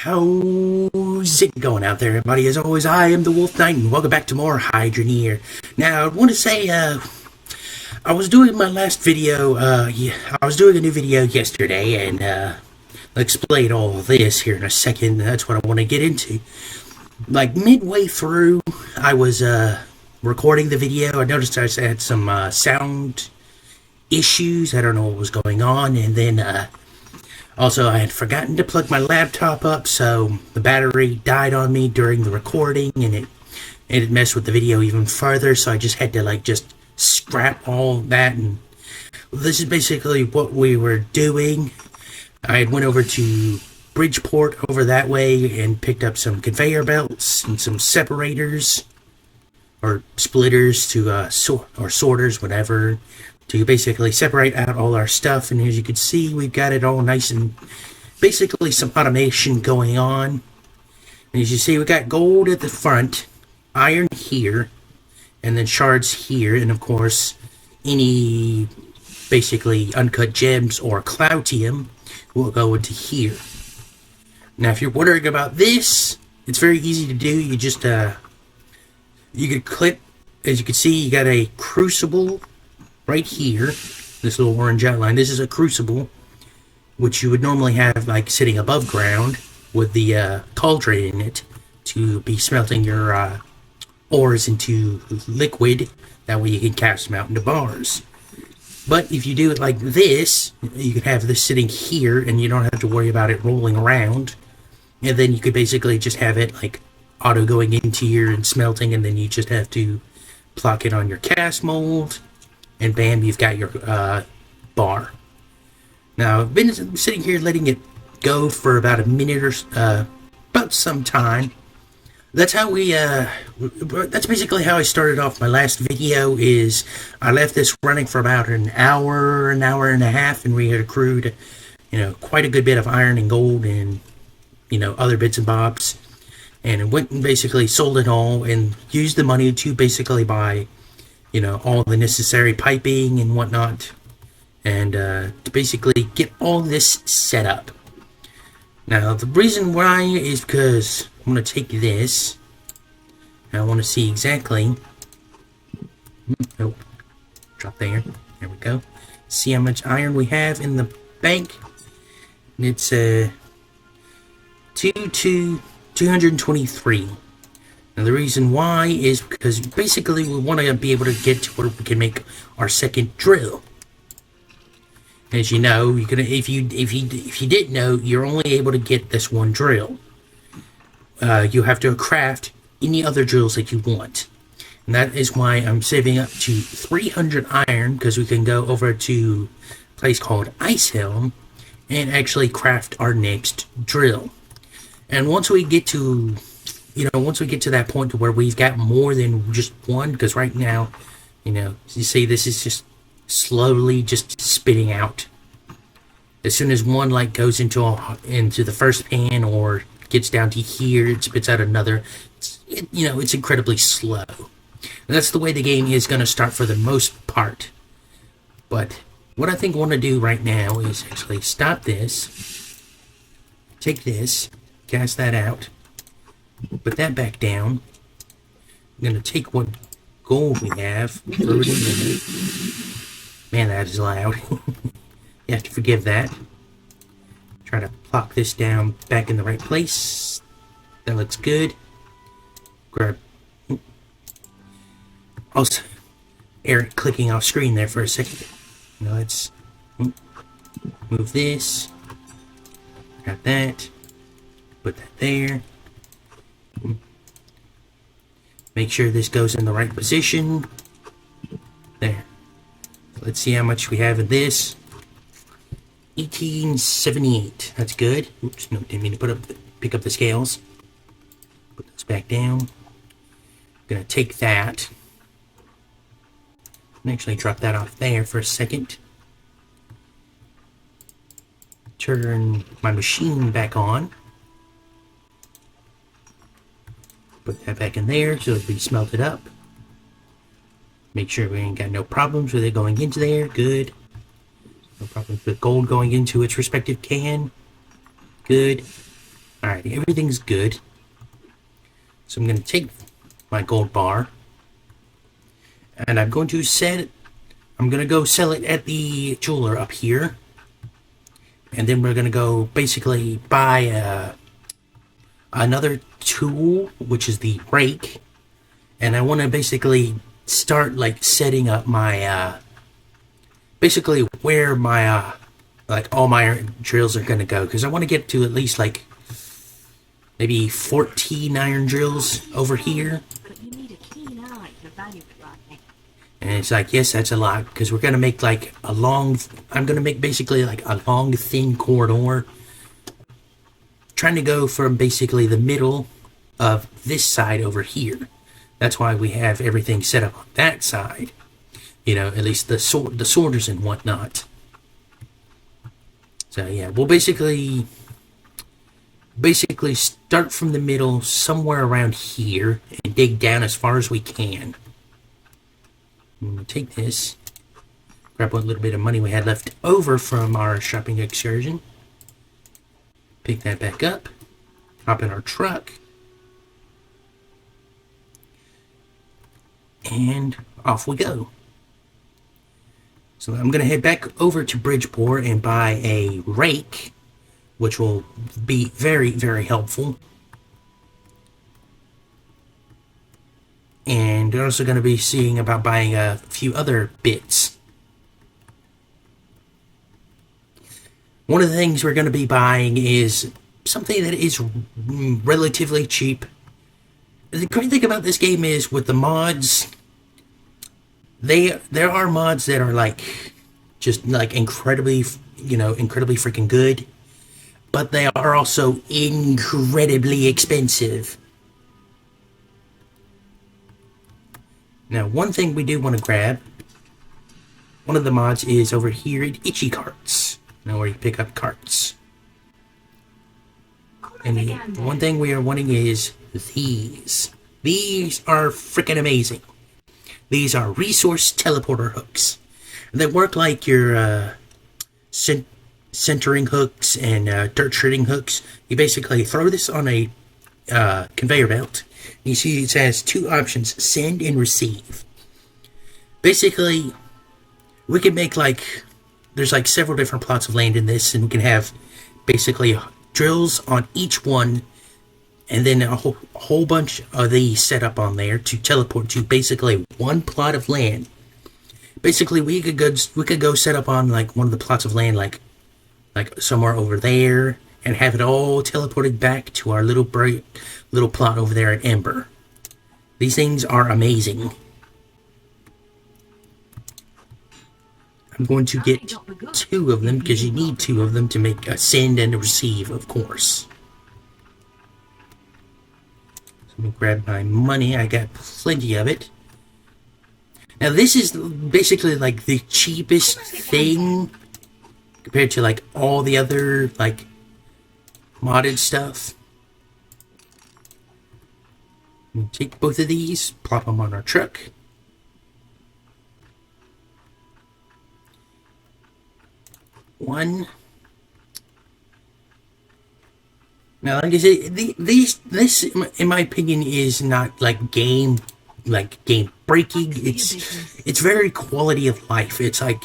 How's it going out there, everybody? As always, I am the Wolf Knight, and welcome back to more hydroneer. Now, I want to say, I was doing my last video, I was doing a new video yesterday, and, I'll explain all this here in a second. That's what I want to get into. Like, midway through, I was, recording the video. I noticed I had some, sound issues. I don't know what was going on, and then, also, I had forgotten to plug my laptop up, so the battery died on me during the recording, and it messed with the video even further, so I just had to, just scrap all that, and this is basically what we were doing. I went over to Bridgeport over that way and picked up some conveyor belts and some separators, or splitters to, or sorters, whatever, to basically separate out all our stuff. And as you can see, we've got it all nice and basically some automation going on. And as you see, we got gold at the front, iron here, and then shards here, and of course any basically uncut gems or cloutium will go into here. Now if you're wondering about this, it's very easy to do. You just you could clip, as you can see, you got a crucible right here, this little orange outline. This is a crucible, which you would normally have like sitting above ground with the cauldron in it to be smelting your ores into liquid. That way you can cast them out into bars. But if you do it like this, you can have this sitting here and you don't have to worry about it rolling around. And then you could basically just have it like auto going into here and smelting, and then you just have to plop it on your cast mold, and bam, you've got your bar. Now, I've been sitting here letting it go for about a minute or about some time. That's how that's basically how I started off my last video. Is I left this running for about an hour and a half, and we had accrued, quite a good bit of iron and gold and, other bits and bobs. And went and basically sold it all and used the money to basically buy, all the necessary piping and whatnot, and to basically get all this set up. Now, the reason why is because I'm going to take this, and I want to see exactly, nope, drop there, there we go, see how much iron we have in the bank. It's 223. Now the reason why is because basically we want to be able to get to where we can make our second drill. As you know, you can, if you didn't know, you're only able to get this one drill. You have to craft any other drills that you want, and that is why I'm saving up to 300 iron, because we can go over to a place called Ice Helm and actually craft our next drill. And once we get to that point to where we've got more than just one, because right now, you see this is just slowly just spitting out. As soon as one light goes into the first pan or gets down to here, it spits out another. It's incredibly slow. And that's the way the game is going to start for the most part. But what I think I want to do right now is actually stop this, take this, cast that out, put that back down. I'm going to take what gold we have, throw it in there. Man, that is loud. You have to forgive that. Try to plop this down back in the right place. That looks good. Grab. Also, Eric clicking off screen there for a second. Let's move this. Grab that. Put that there. Make sure this goes in the right position. There. Let's see how much we have in this. 1878. That's good. Oops, no, didn't mean to pick up the scales. Put this back down. I'm gonna take that and actually drop that off there for a second. Turn my machine back on. Put that back in there so it'll be smelted up. Make sure we ain't got no problems with it going into there. Good. No problems with gold going into its respective can. Good. Alright, everything's good. So I'm going to take my gold bar, and I'm going to go sell it at the jeweler up here. And then we're going to go basically buy another tool, which is the rake. And I want to basically start like setting up my basically where my like all my drills are going to go, because I want to get to at least like maybe 14 iron drills over here. But you need a keen eye to value it right now. And it's like, yes, that's a lot, because we're going to make like a long, I'm going to make basically like a long, thin corridor. Trying to go from basically the middle of this side over here. That's why we have everything set up on that side. You know, at least the sorters and whatnot. So yeah, we'll basically start from the middle somewhere around here and dig down as far as we can. I'm going to take this, grab what little bit of money we had left over from our shopping excursion, pick that back up, hop in our truck, and off we go. So I'm going to head back over to Bridgeport and buy a rake, which will be very, very helpful. And we're also going to be seeing about buying a few other bits. One of the things we're going to be buying is something that is relatively cheap. The great thing about this game is with the mods, there are mods that are like just like incredibly freaking good, but they are also incredibly expensive. Now, one thing we do want to grab, one of the mods is over here at Itchy Carts. Now, where you pick up carts. And the one thing we are wanting is these. These are freaking amazing. These are resource teleporter hooks. They work like your centering hooks and dirt shredding hooks. You basically throw this on a conveyor belt. You see it has two options, send and receive. Basically, we can make like, there's like several different plots of land in this, and we can have basically drills on each one, and then a whole bunch of these set up on there to teleport to basically one plot of land. Basically, we could go set up on like one of the plots of land, like somewhere over there, and have it all teleported back to our little plot over there at Ember. These things are amazing. I'm going to get two of them, because you need two of them to make a send and a receive, of course. So let me grab my money. I got plenty of it. Now this is basically like the cheapest thing compared to like all the other like modded stuff. We'll take both of these, plop them on our truck. One. Now, like I said, this, in my opinion, is not like game breaking. It's very quality of life. It's like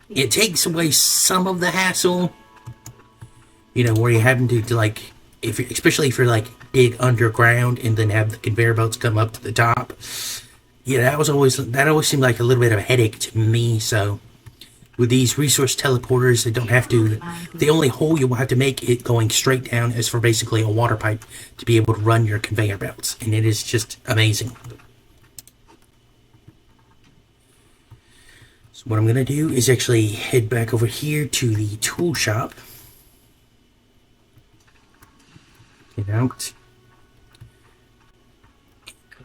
it takes away some of the hassle. You know, where you're having to like, especially if you're like dig underground and then have the conveyor belts come up to the top. Yeah, that always seemed like a little bit of a headache to me. So with these resource teleporters, they don't have to. The only hole you will have to make it going straight down is for basically a water pipe to be able to run your conveyor belts, and it is just amazing. So what I'm gonna do is actually head back over here to the tool shop. Get out.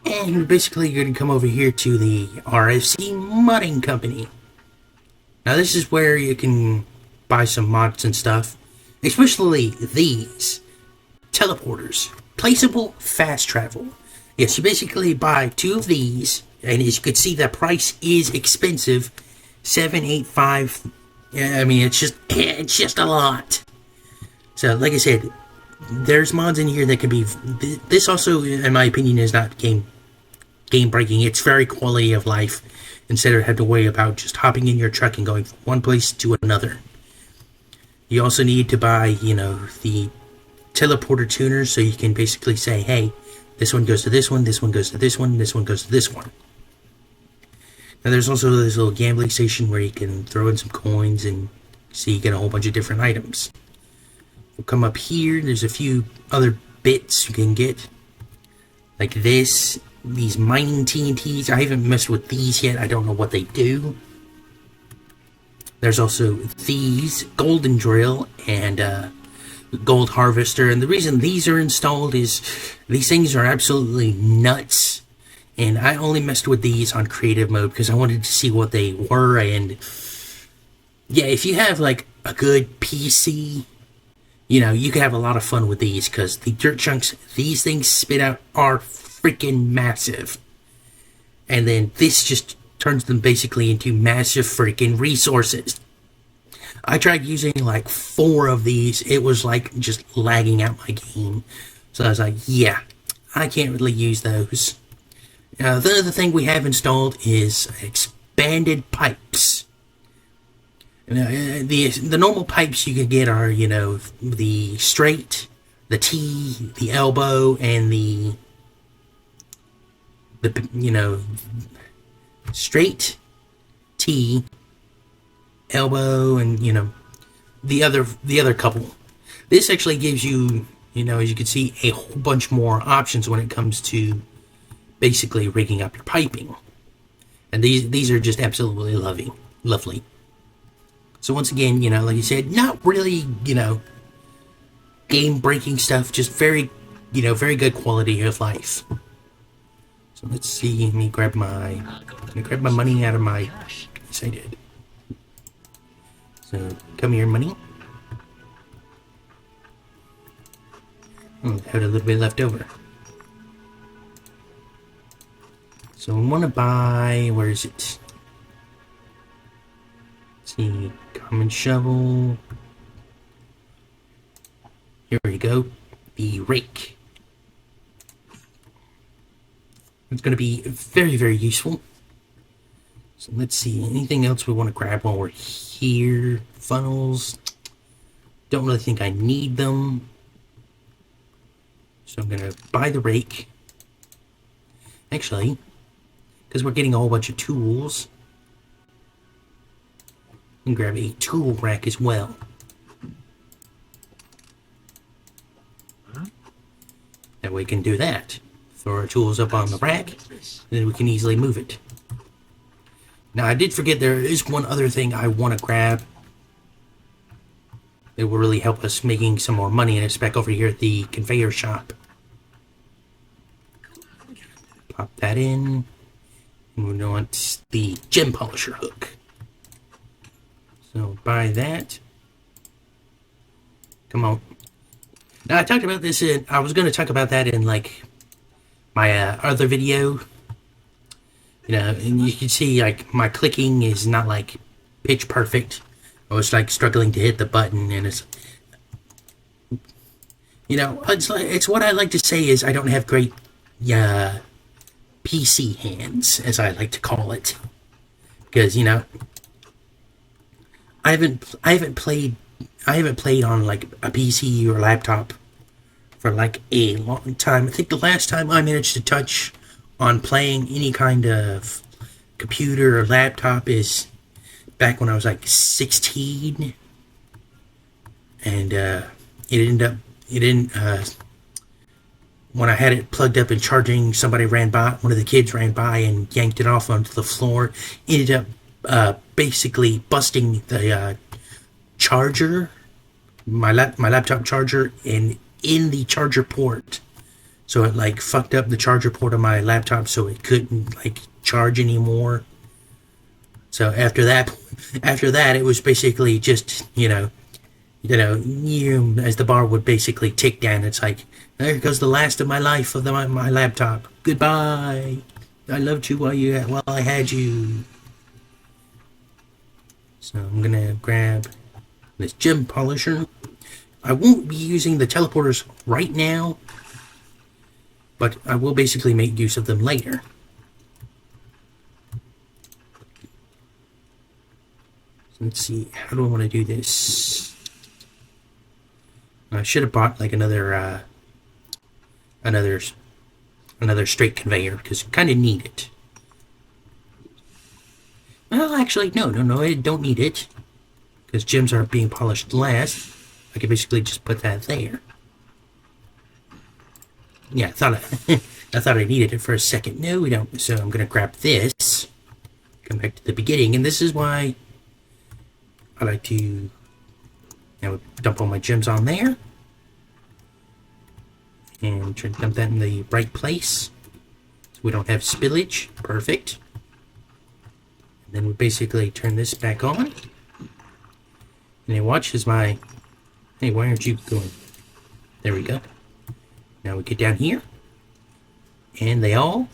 And basically you're going to come over here to the RFC Modding Company. Now this is where you can buy some mods and stuff. Especially these. Teleporters. Placeable fast travel. Yes, you basically buy two of these. And as you can see, the price is expensive. $785. Yeah, I mean, it's just a lot. So, like I said, there's mods in here that could be. This also, in my opinion, is not game breaking. It's very quality of life. Instead of having to worry about just hopping in your truck and going from one place to another. You also need to buy, the teleporter tuners, so you can basically say, hey, this one goes to this one, this one goes to this one, this one goes to this one. Now there's also this little gambling station where you can throw in some coins and see you get a whole bunch of different items. We'll come up here, there's a few other bits you can get. Like this. These mining TNTs, I haven't messed with these yet. I don't know what they do. There's also these, golden drill and gold harvester. And the reason these are installed is these things are absolutely nuts. And I only messed with these on creative mode because I wanted to see what they were. And yeah, if you have like a good PC, you can have a lot of fun with these because the dirt chunks these things spit out are freaking massive. And then this just turns them basically into massive freaking resources. I tried using like 4 of these. It was like just lagging out my game. So I was like, yeah, I can't really use those. The other thing we have installed is expanded pipes. The normal pipes you can get are, the straight, the T, the elbow, and the straight, T, elbow, and the other couple. This actually gives you, as you can see, a whole bunch more options when it comes to basically rigging up your piping. And these are just absolutely lovely. So once again, like I said, not really, game breaking stuff, just very very good quality of life. So let's see, let me grab my money out of my, yes I did. So, come here, money. Oh, I had a little bit left over. So I want to buy, where is it? Let's see, common shovel. Here we go, the rake. It's going to be very, very useful. So let's see, anything else we want to grab while we're here? Funnels. Don't really think I need them. So I'm going to buy the rake. Actually, because we're getting a whole bunch of tools, and grab a tool rack as well. That way we can do that. Throw our tools up on the rack, and then we can easily move it. Now, I did forget there is one other thing I want to grab that will really help us making some more money, and it's back over here at the conveyor shop. Pop that in, and we want the gem polisher hook. So, buy that. Come on. Now, I talked about this I was going to talk about that in, like, my other video, and you can see like my clicking is not like pitch perfect. I was like struggling to hit the button, and it's it's what I like to say is I don't have great PC hands, as I like to call it, because I haven't played on like a PC or laptop for like a long time. I think the last time I managed to touch on playing any kind of computer or laptop is back when I was like 16, and when I had it plugged up and charging, one of the kids ran by and yanked it off onto the floor, ended up basically busting the charger, my laptop charger, and in the charger port, so it like fucked up the charger port of my laptop, so it couldn't like charge anymore. So after that it was basically just as the bar would basically tick down, it's like, there goes the last of my life of my laptop. Goodbye. I loved you while I had you. So I'm gonna grab this gem polisher. I won't be using the teleporters right now, but I will basically make use of them later. So let's see, how do I want to do this? I should have bought like another straight conveyor, because you kind of need it. Well, actually, no, I don't need it, because gems are being polished last. I could basically just put that there. Yeah, I thought I needed it for a second. No, we don't. So I'm gonna grab this, come back to the beginning, and this is why I like to dump all my gems on there, and try to dump that in the right place, so we don't have spillage. Perfect. And then we basically turn this back on, and then watch as my... Hey, why aren't you going? There we go. Now we get down here, and they all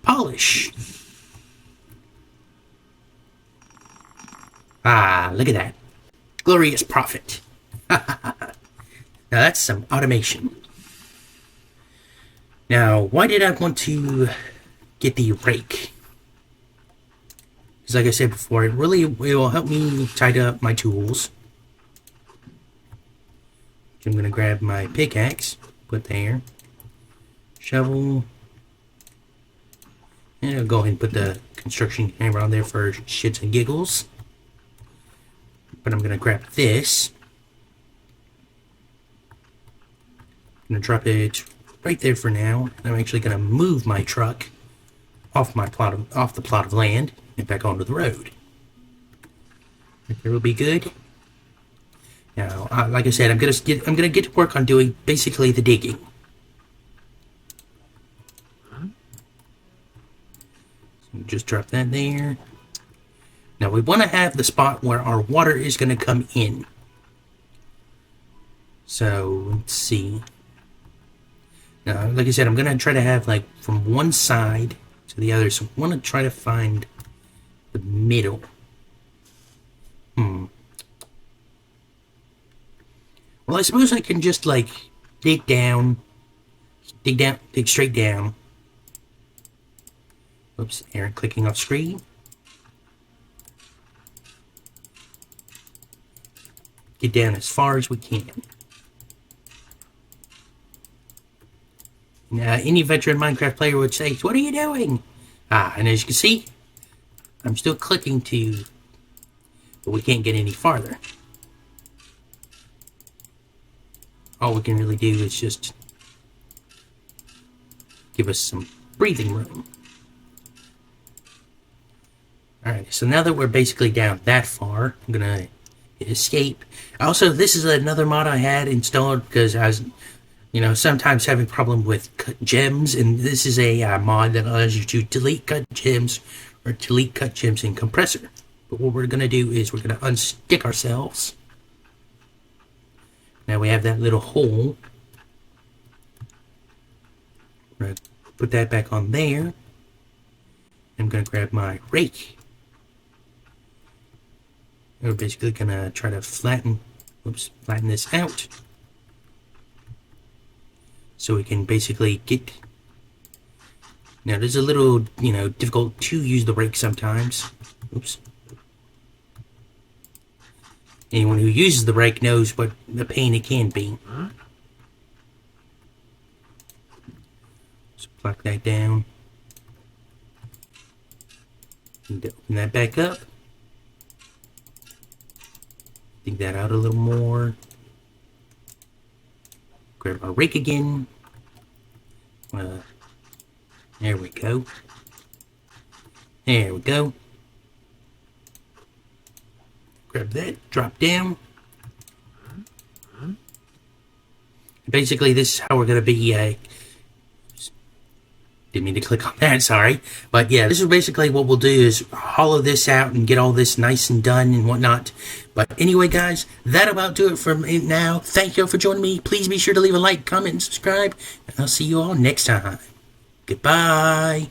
polish. Ah, look at that. Glorious profit. Now that's some automation. Now, why did I want to get the rake? Because like I said before, it will help me tidy up my tools. I'm going to grab my pickaxe, put there, shovel, and I'll go ahead and put the construction hammer on there for shits and giggles. But I'm going to grab this. I'm going to drop it right there for now. And I'm actually going to move my truck off the plot of land and back onto the road. Right there will be good. Now, like I said, I'm gonna get to work on doing basically the digging. So just drop that there. Now we want to have the spot where our water is going to come in. So let's see. Now, like I said, I'm gonna try to have like from one side to the other. So I want to try to find the middle. Well, I suppose I can just, like, dig straight down. Oops, error clicking off screen. Get down as far as we can. Now, any veteran Minecraft player would say, "What are you doing?" And as you can see, I'm still clicking to, but we can't get any farther. All we can really do is just give us some breathing room. Alright, so now that we're basically down that far, I'm gonna hit escape. Also, this is another mod I had installed because I was, sometimes having problem with cut gems, and this is a mod that allows you to delete cut gems or delete cut gems in compressor. But what we're gonna do is we're gonna unstick ourselves. Now we have that little hole. I'm going to put that back on there. I'm going to grab my rake. We're basically going to try to flatten this out. So we can basically get... Now there's a little, difficult to use the rake sometimes. Oops. Anyone who uses the rake knows what a pain it can be. So pluck that down. Need to open that back up. Dig that out a little more. Grab our rake again. There we go. There we go. Grab that, drop down. Basically, this is how we're going to be, didn't mean to click on that, sorry. But yeah, this is basically what we'll do is hollow this out and get all this nice and done and whatnot. But anyway, guys, that about do it for me now. Thank you all for joining me. Please be sure to leave a like, comment, and subscribe. And I'll see you all next time. Goodbye.